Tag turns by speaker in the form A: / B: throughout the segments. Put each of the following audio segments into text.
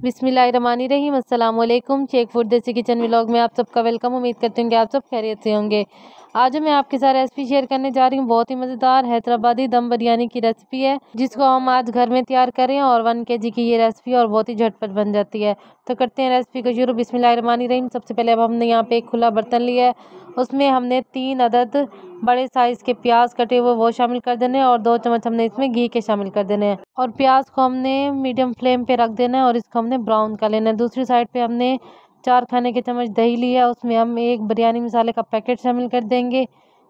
A: बिस्मिल्लाहिर्रहमानिर्रहीम। अस्सलाम वालेकुम। शेख फूड देसी किचन व्लॉग में आप सबका वेलकम। उम्मीद करते हैं कि आप सब खैरियत से होंगे। आज मैं आपके साथ रेसिपी शेयर करने जा रही हूँ। बहुत ही मज़ेदार हैदराबादी दम बिरयानी की रेसिपी है, जिसको हम आज घर में तैयार करें और 1 kg की ये रेसिपी और बहुत ही झटपट बन जाती है। तो करते हैं रेसिपी को शुरू। बिस्मिल्लाहिर्रहमानिर्रहीम। सबसे पहले अब हमने यहाँ पे एक खुला बर्तन लिया है, उसमें हमने 3 अदद बड़े साइज के प्याज कटे हुए वो शामिल कर देने हैं और 2 चम्मच हमने इसमें घी के शामिल कर देने हैं। और प्याज को हमने मीडियम फ्लेम पे रख देना है और इसको हमने ब्राउन कर लेना है। दूसरी साइड पे हमने 4 खाने के चम्मच दही लिया, उसमें हम एक बिरयानी मसाले का पैकेट शामिल कर देंगे।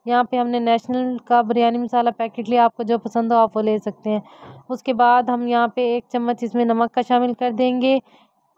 A: यहाँ पे हमने नेशनल का बिरयानी मसाला पैकेट लिया, आपको जो पसंद हो आप वो ले सकते हैं। उसके बाद हम यहाँ पे 1 चम्मच इसमें नमक का शामिल कर देंगे,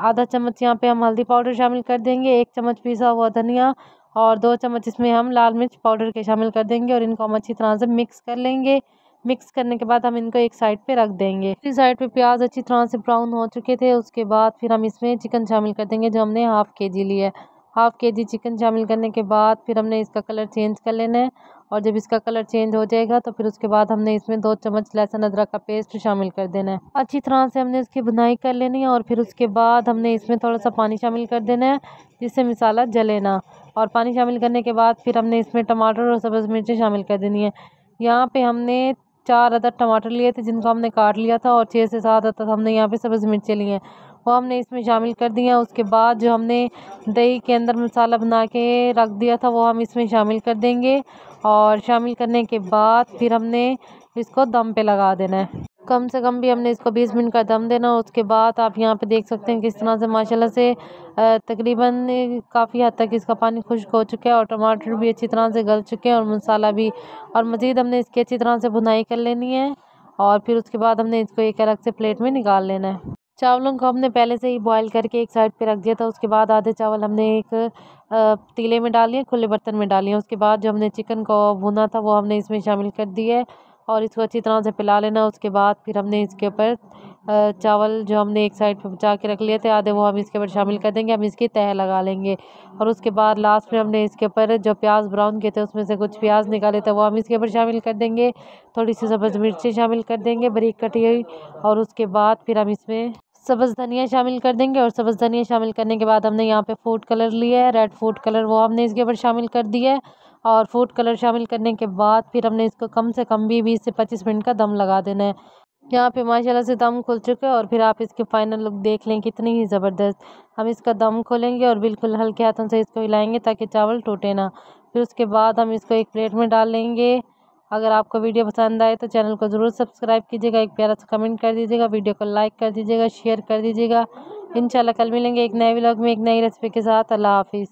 A: आधा चम्मच यहाँ पे हम हल्दी पाउडर शामिल कर देंगे, 1 चम्मच पिसा हुआ धनिया और 2 चम्मच इसमें हम लाल मिर्च पाउडर के शामिल कर देंगे और इनको हम अच्छी तरह से मिक्स कर लेंगे। मिक्स करने के बाद हम इनको एक साइड पे रख देंगे। दूसरी साइड पे प्याज अच्छी तरह से ब्राउन हो चुके थे, उसके बाद फिर हम इसमें चिकन शामिल कर देंगे, जो हमने ½ kg लिया है। ½ kg चिकन शामिल करने के बाद फिर हमने इसका कलर चेंज कर लेना है और जब इसका कलर चेंज हो जाएगा तो फिर उसके बाद हमने इसमें 2 चम्मच लहसुन अदरक का पेस्ट शामिल कर देना है। अच्छी तरह से हमने इसकी भुनाई कर लेनी है और फिर उसके बाद हमने इसमें थोड़ा सा पानी शामिल कर देना है, जिससे मसाला जले ना। और पानी शामिल करने के बाद फिर हमने इसमें टमाटर और सब्ज़ मिर्चें शामिल कर देनी है। यहाँ पे हमने 4 अदद टमाटर लिए थे, जिनको हमने काट लिया था और 6 से 7 अदद हमने यहाँ पे सब्ज़ मिर्चें लिए हैं, वो हमने इसमें शामिल कर दिया। उसके बाद जो हमने दही के अंदर मसाला बना के रख दिया था वो हम इसमें शामिल कर देंगे और शामिल करने के बाद फिर हमने इसको दम पे लगा देना है। कम से कम भी हमने इसको 20 मिनट का दम देना। उसके बाद आप यहाँ पे देख सकते हैं किस तरह से माशाल्लाह से तकरीबन काफ़ी हद तक इसका पानी खुश्क हो चुका है और टमाटर भी अच्छी तरह से गल चुके हैं और मसाला भी। और मज़ीद हमने इसकी अच्छी तरह से भुनाई कर लेनी है और फिर उसके बाद हमने इसको एक अलग से प्लेट में निकाल लेना है। चावलों को हमने पहले से ही बॉईल करके एक साइड पे रख दिया था। उसके बाद आधे चावल हमने एक पतीले में डाल लिए, खुले बर्तन में डालिए। उसके बाद जो हमने चिकन को भुना था वो हमने इसमें शामिल कर दिया है और इसको अच्छी तरह से पिला लेना। उसके बाद फिर हमने इसके ऊपर चावल जो हमने एक साइड पे बचा के रख लिए थे आधे, वो हम इसके ऊपर शामिल कर देंगे। हम इसकी तह लगा लेंगे और उसके बाद लास्ट में हमने इसके ऊपर जो प्याज ब्राउन किए थे उसमें से कुछ प्याज निकाले थे वो हम इसके ऊपर शामिल कर देंगे। थोड़ी सी सब्ज़ मिर्ची शामिल कर देंगे बारीक कटी हुई और उसके बाद फिर हम इसमें सब्ज़ धनिया शामिल कर देंगे। और सब्ज़ धनिया शामिल करने के बाद हमने यहाँ पे फूड कलर लिया है, रेड फूड कलर, वो हमने इसके ऊपर शामिल कर दिया है। और फूड कलर शामिल करने के बाद फिर हमने इसको कम से कम भी 20 से 25 मिनट का दम लगा देना है। यहाँ पे माशाल्लाह से दम खुल चुका है और फिर आप इसके फाइनल लुक देख लें कितनी ही ज़बरदस्त। हम इसका दम खोलेंगे और बिल्कुल हल्के हाथों से इसको हिलाएंगे ताकि चावल टूटे ना। फिर उसके बाद हम इसको एक प्लेट में डाल लेंगे। अगर आपको वीडियो पसंद आए तो चैनल को ज़रूर सब्सक्राइब कीजिएगा, एक प्यारा सा कमेंट कर दीजिएगा, वीडियो को लाइक कर दीजिएगा, शेयर कर दीजिएगा। इंशाल्लाह कल मिलेंगे एक नए व्लॉग में एक नई रेसिपी के साथ। अल्लाह हाफिज़।